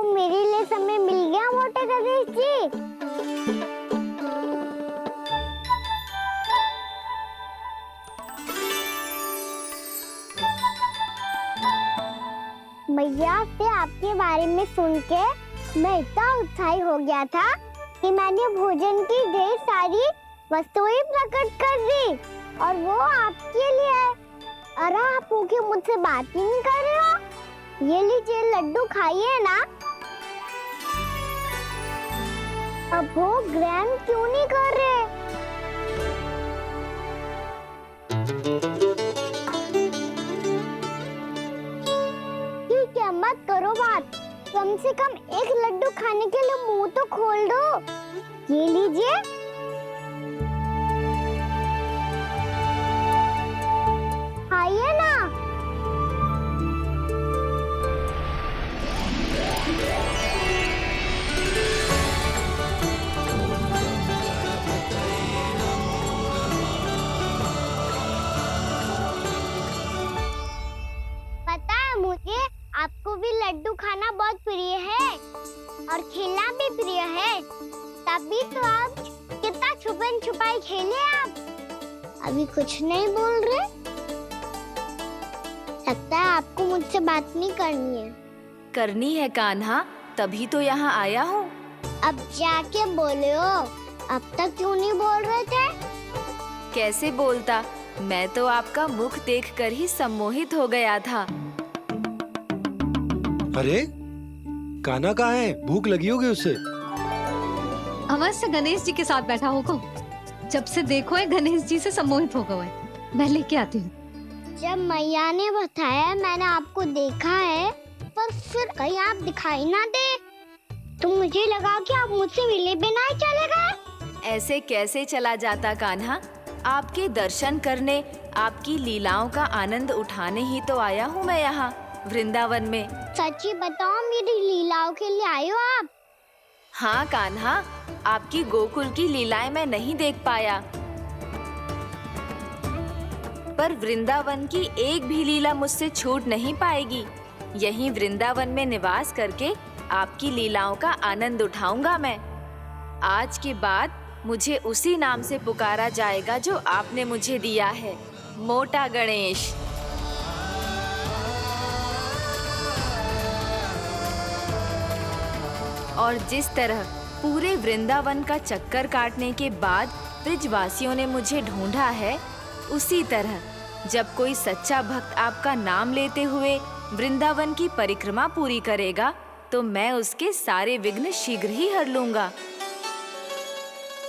मेरे लिए समय मिल गया मोटे गणेश जी। मैया से आपके बारे में सुन के मैं इतना उत्साही हो गया था कि मैंने भोजन की ढेर सारी वस्तुएं प्रकट कर दी और वो आपके लिए है। अरे आप भूखे मुझसे बात ही नहीं कर रहे हो। ये लीजिए लड्डू खाइए ना। अब वो ग्रैंड क्यों नहीं कर रहे? ठीक है मत करो बात, कम से कम एक लड्डू खाने के लिए मुंह तो खोल दो। ये लीजिए। खाइए ना। पता है मुझे आपको भी लड्डू खाना बहुत प्रिय है और खेलना भी प्रिय है, तभी तो आप कितना छुपन छुपाई खेले। आप अभी कुछ नहीं बोल रहे। लगता है आपको मुझसे बात नहीं करनी है। करनी है कान्हा, तभी तो यहाँ आया हूँ। अब जाके बोले हो, अब तक क्यों नहीं बोल रहे थे? कैसे बोलता, मैं तो आपका मुख देखकर ही सम्मोहित हो गया था। अरे कान्हा कहाँ है? भूख लगी होगी उसे। अवश्य गणेश जी के साथ बैठा होगा। जब से देखो है गणेश जी से सम्मोहित हो गए। मैं लेके आती हूँ। जब मैया ने बताया मैंने आपको देखा है, पर फिर कहीं आप दिखाई ना दे, तो मुझे लगा कि आप मुझसे मिले बिना ही चले गए। ऐसे कैसे चला जाता कान्हा, आपके दर्शन करने, आपकी लीलाओं का आनंद उठाने ही तो आया हूँ मैं यहाँ वृंदावन में। सच्ची बताओ, मेरी लीलाओं के लिए आए हो आप? हाँ कान्हा, आपकी गोकुल की लीलाएं मैं नहीं देख पाया, पर वृंदावन की एक भी लीला मुझसे छूट नहीं पाएगी। यहीं वृंदावन में निवास करके आपकी लीलाओं का आनंद उठाऊंगा मैं। आज के बाद मुझे उसी नाम से पुकारा जाएगा जो आपने मुझे दिया है, मोटा गणेश। और जिस तरह पूरे वृंदावन का चक्कर काटने के बाद ब्रिजवासियों ने मुझे ढूंढा है, उसी तरह जब कोई सच्चा भक्त आपका नाम लेते हुए वृंदावन की परिक्रमा पूरी करेगा, तो मैं उसके सारे विघ्न शीघ्र ही हर लूंगा।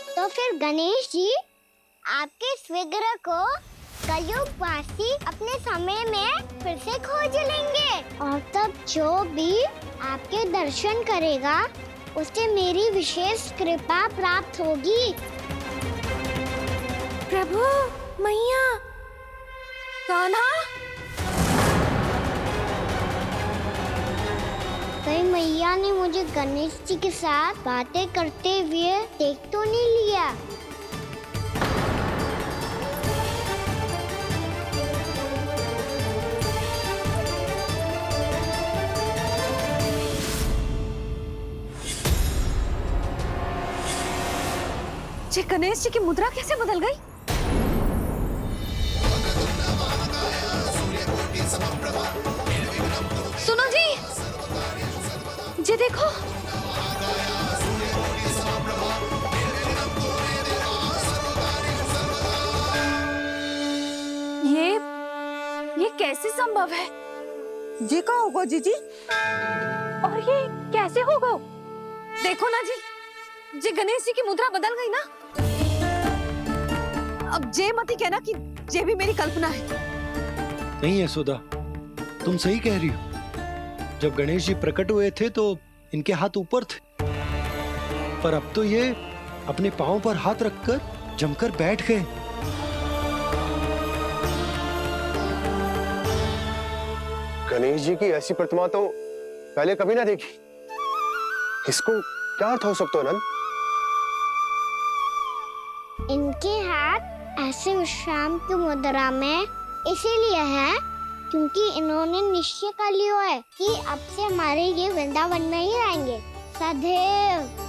तो फिर गणेश जी, आपके इस विग्रह को कलयुगवासी अपने समय में फिर से खोज लेंगे और तब जो भी आपके दर्शन करेगा उसे मेरी विशेष कृपा प्राप्त होगी। प्रभु, मैया, कान्हा। कहीं मैया ने मुझे गणेश जी के साथ बातें करते हुए देख तो नहीं लिया? ये गणेश जी की मुद्रा कैसे बदल गई? सुनो जी, ये देखो। ये कैसे संभव है? जी का होगा जीजी? और ये कैसे होगा? देखो ना जी, ये गणेश जी की मुद्रा बदल गई ना। अब जे मती कहना कि ये भी मेरी कल्पना है। नहीं यशोदा, तुम सही कह रही हो। जब गणेश जी प्रकट हुए थे तो इनके हाथ ऊपर थे, पर अब तो ये अपने पांव पर हाथ रखकर जमकर बैठ गए। गणेश जी की ऐसी प्रतिमा तो पहले कभी ना देखी। इसको क्या अर्थ हो सकता है नंद? इनके हाथ ऐसे विश्राम की मुद्रा में इसीलिए है क्योंकि इन्होंने निश्चय कर लिया है कि अब से हमारे ये वृंदावन में ही रहेंगे सदैव।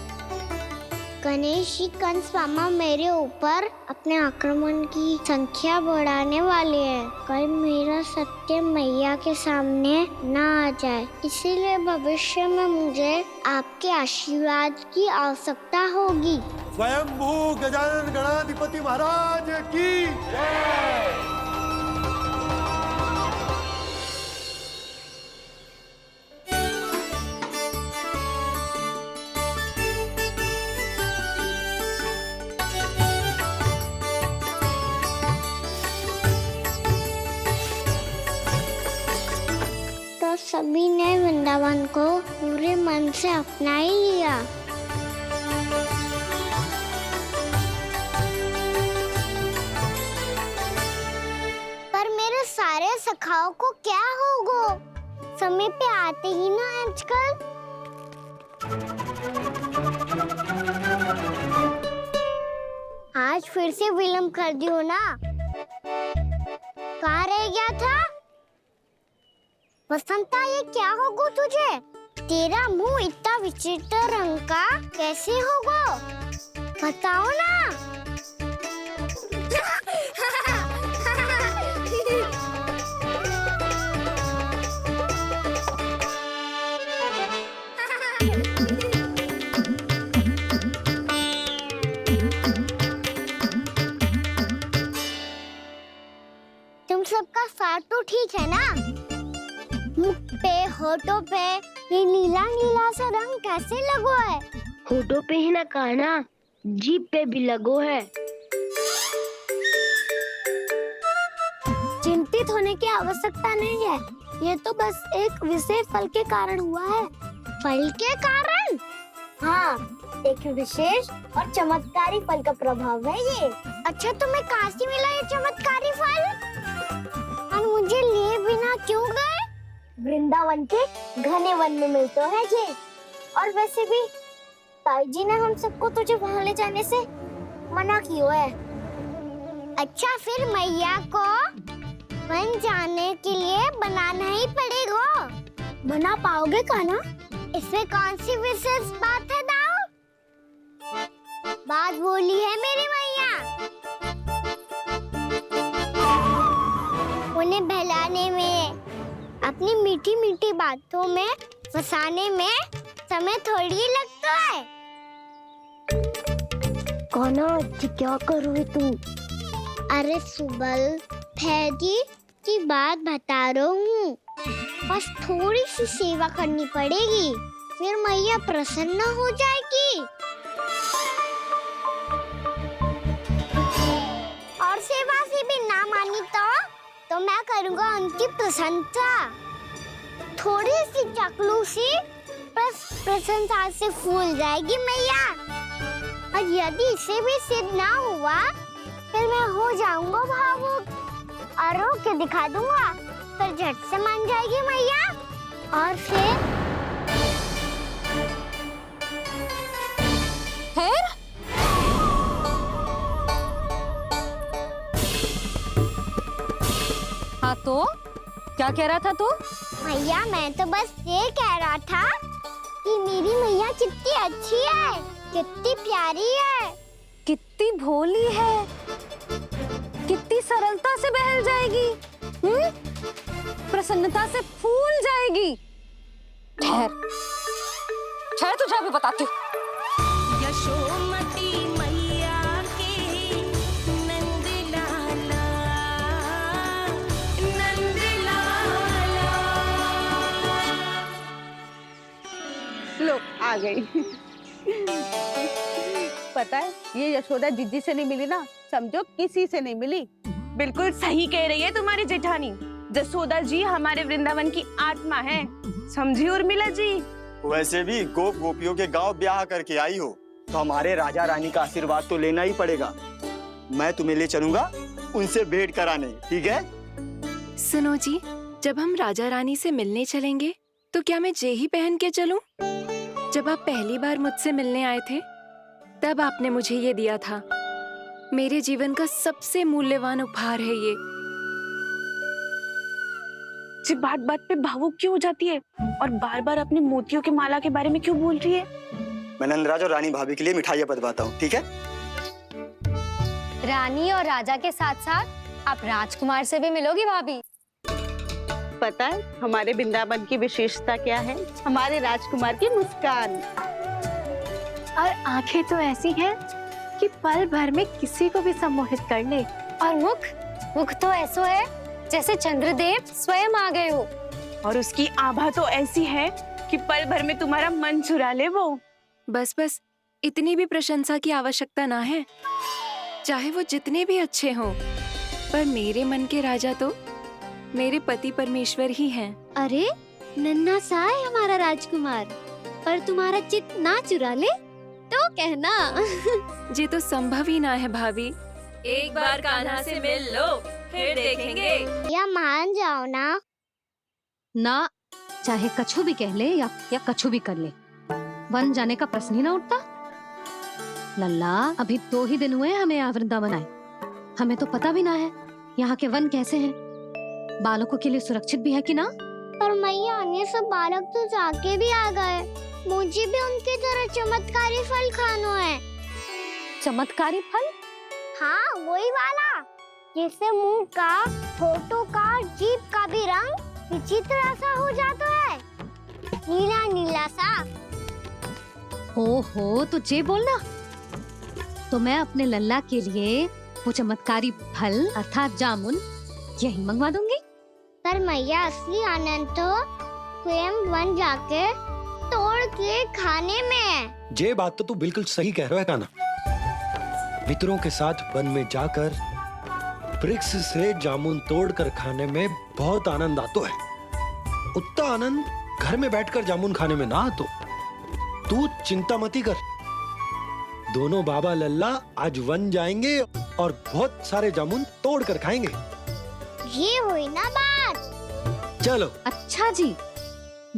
गणेश जी कंस मामा मेरे ऊपर अपने आक्रमण की संख्या बढ़ाने वाले हैं। कल मेरा सत्य मैया के सामने ना आ जाए, इसीलिए भविष्य में मुझे आपके आशीर्वाद की आवश्यकता होगी। स्वयंभू गजानन गणाधिपति महाराज की जय। तो सभी ने वृंदावन को पूरे मन से अपना ही लिया। पर मेरे सारे सखाओं को क्या होगा? समय पे आते ही ना आजकल। आज फिर से विलम्ब कर दियो ना। कहाँ रह गया था? वसंता, ये क्या होगा तुझे? तेरा मुंह इतना विचित्र रंग का कैसे होगा? बताओ ना। तुम सबका साथ तो ठीक है ना? मुख पे, होठों पे ये नीला नीला सा रंग कैसे लगो है? होठों पे ही ना काना, जीभ पे भी लगो है। चिंतित होने की आवश्यकता नहीं है, ये तो बस एक विशेष फल के कारण हुआ है। फल के कारण? हाँ, एक विशेष और चमत्कारी फल का प्रभाव है ये। अच्छा, तुम्हें कहाँ से मिला ये चमत्कारी फल? और मुझे लिए बिना क्यों गए? वृंदावन के घने वन में मिलते है ये। और वैसे भी ताई जी ने हम सबको तुझे वहाँ ले जाने से मना किया है। अच्छा, फिर मैया को वन जाने के लिए बनाना ही पड़ेगा। बना पाओगे कान्हा? इसमें कौन सी विशेष बात है दाऊ? बात बोली है मेरी मैया। उन्हें बहलाने में, अपनी मीठी मीठी बातों में फंसाने में समय थोड़ी लगता है। कान्हा, क्या करोगे तुम? अरे सुबल, फैजी की बात बता रहा हूँ। बस थोड़ी सी सेवा करनी पड़ेगी, फिर मैया प्रसन्न हो जाएगी। और सेवा से भी ना मानी तो मैं करूँगा उनकी प्रशंसा। थोड़ी सी चकलूसी बस प्रशंसा से फूल जाएगी मैया। और यदि इसे भी सिद्ध ना हुआ, फिर मैं हो जाऊंगा भावुक और रो के दिखा दूंगा, फिर झट से मान जाएगी मैया। और फिर हाँ तो क्या कह रहा था तू? मैया, मैं तो बस ये कह रहा था कि मेरी मैया कितनी अच्छी है, कितनी प्यारी है, कितनी भोली है, कितनी सरलता से बहल जाएगी, प्रसन्नता से फूल जाएगी। ठहर ठहर, तुझे अभी बताती हूँ। यशोमती मैया के नंद लाला, नंद लाला। लो आ गई। पता है, ये यशोदा जीजी से नहीं मिली ना, समझो किसी से नहीं मिली। बिल्कुल सही कह रही है तुम्हारी जेठानी। जसोदा जी हमारे वृंदावन की आत्मा है, समझी उर्मिला जी। वैसे भी गोप गोपियों के गांव ब्याह करके आई हो, तो हमारे राजा रानी का आशीर्वाद तो लेना ही पड़ेगा। मैं तुम्हें ले चलूंगा उनसे भेंट कराने, ठीक है? सुनो जी, जब हम राजा रानी से मिलने चलेंगे तो क्या मैं जे ही पहन के चलूं? जब आप पहली बार मुझसे मिलने आए थे, तब आपने मुझे ये दिया था। मेरे जीवन का सबसे मूल्यवान उपहार है ये। मुझसे बात बात पे भावुक क्यों हो जाती है और बार बार अपने मोतियों के माला के बारे में क्यों बोल रही है? मैं नंदराज और रानी भाभी के लिए मिठाइयाँ बंटवाता हूँ, ठीक है? रानी और राजा के साथ साथ आप राजकुमार से भी मिलोगी भाभी। पता है हमारे वृंदावन की विशेषता क्या है? हमारे राजकुमार की मुस्कान। और आंखें तो ऐसी हैं कि पल भर में किसी को भी सम्मोहित कर ले। और मुख तो ऐसा है जैसे चंद्रदेव स्वयं आ गए हो। और उसकी आभा तो ऐसी है कि पल भर में तुम्हारा मन चुरा ले वो। बस बस, इतनी भी प्रशंसा की आवश्यकता ना है। चाहे वो जितने भी अच्छे हों, पर मेरे मन के राजा तो मेरे पति परमेश्वर ही हैं। अरे नन्हा सा है हमारा राजकुमार, पर तुम्हारा चित्त ना चुरा ले तो कहना। ये तो संभव ही ना है भाभी। एक बार कान्हा से मिल लो, फिर देखेंगे। या मान जाओ ना। ना, चाहे कछु भी कह ले या कछु भी कर ले, वन जाने का प्रश्न ही ना उठता। लल्ला, अभी 2 ही दिन हुए हमें यहाँ वृंदावन आए। हमें तो पता भी ना है यहाँ के वन कैसे हैं, बालकों के लिए सुरक्षित भी है कि ना। पर मैया ये सब बालक तो जाके भी आ गए। मुझे भी उनकी तरह चमत्कारी फल खाना है। चमत्कारी फल? हाँ, वही वाला जिससे मुंह का, होठों का, जीभ का भी रंग विचित्र सा हो जाता है, नीला नीला सा। ओहो, तो जे बोलना। तो मैं अपने लल्ला के लिए वो चमत्कारी फल अर्थात जामुन यही मंगवा दूंगी। पर मैया असली आनंद तो स्वयं वन जाके तोड़ के खाने में है। ये बात तो तू बिल्कुल सही कह रहा है कान्हा। मित्रों के साथ वन में जाकर वृक्ष से जामुन तोड़कर खाने में बहुत आनंद आता है। उतना आनंद घर में बैठकर जामुन खाने में ना आतो। तू चिंता मती कर, दोनों बाबा लल्ला आज वन जाएंगे और बहुत सारे जामुन तोड़कर खाएंगे। ये हुई ना बात। चलो। अच्छा जी,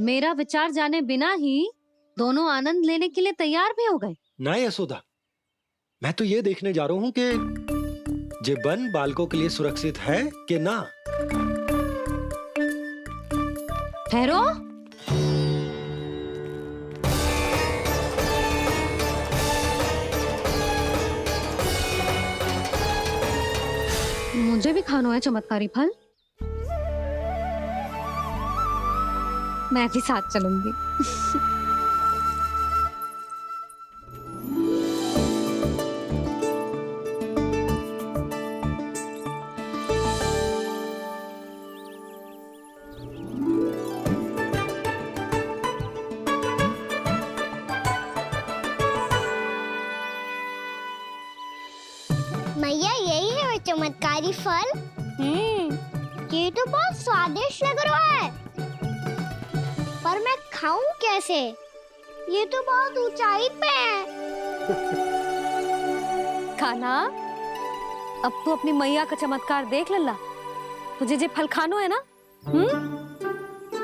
मेरा विचार जाने बिना ही दोनों आनंद लेने के लिए तैयार भी हो गए। ना यशोदा, मैं तो ये देखने जा रहा हूँ कि ये वन बालकों के लिए सुरक्षित है कि ना। ठहरो। मुझे भी खाना है चमत्कारी फल। मैं भी साथ चलूंगी। मैया यही है वो चमत्कारी फल। ये तो बहुत स्वादिष्ट लग रहा है, पर मैं खाऊं कैसे? ये तो बहुत ऊंचाई पे है। खाना, अब तू अपनी मैया का चमत्कार देख लल्ला। तुझे जे फल खानो है ना,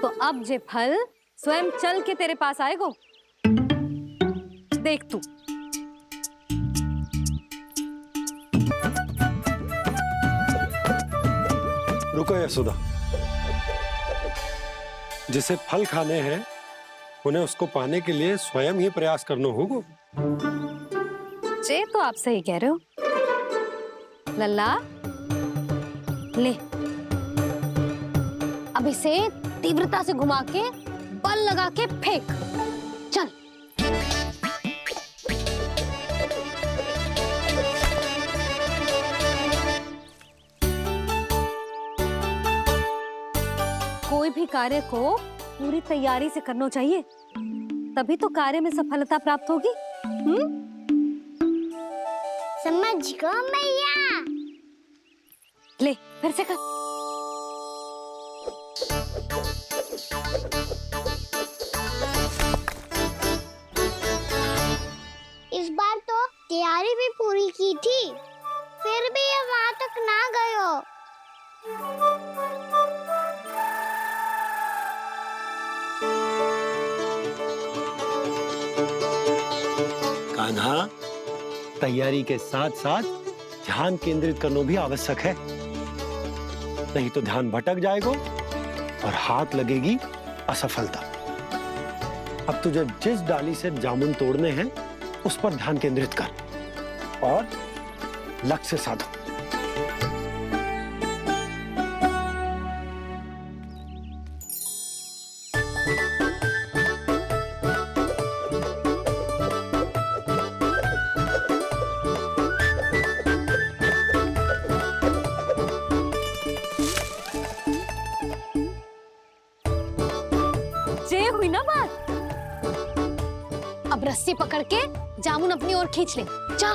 तो अब जे फल स्वयं चल के तेरे पास आएगो। देख तू। रुको यशोदा, जिसे फल खाने हैं उन्हें उसको पाने के लिए स्वयं ही प्रयास करना होगा। जे तो आप सही कह रहे हो लल्ला। ले, अब इसे तीव्रता से घुमा के बल लगा के फेंक। चल। कोई भी कार्य को पूरी तैयारी से करना चाहिए, तभी तो कार्य में सफलता प्राप्त होगी। समझ गो मैया। ले, फिर से कर। इस बार तो तैयारी भी पूरी की थी, फिर भी ये वहां तक ना गए हो। कान्हा, तैयारी के साथ साथ ध्यान केंद्रित करना भी आवश्यक है, नहीं तो ध्यान भटक जाएगा और हाथ लगेगी असफलता। अब तुझे जिस डाली से जामुन तोड़ने हैं उस पर ध्यान केंद्रित कर और लक्ष्य साधो। ये हुई ना बात। अब रस्सी पकड़ के जामुन अपनी ओर खींच ले। जा।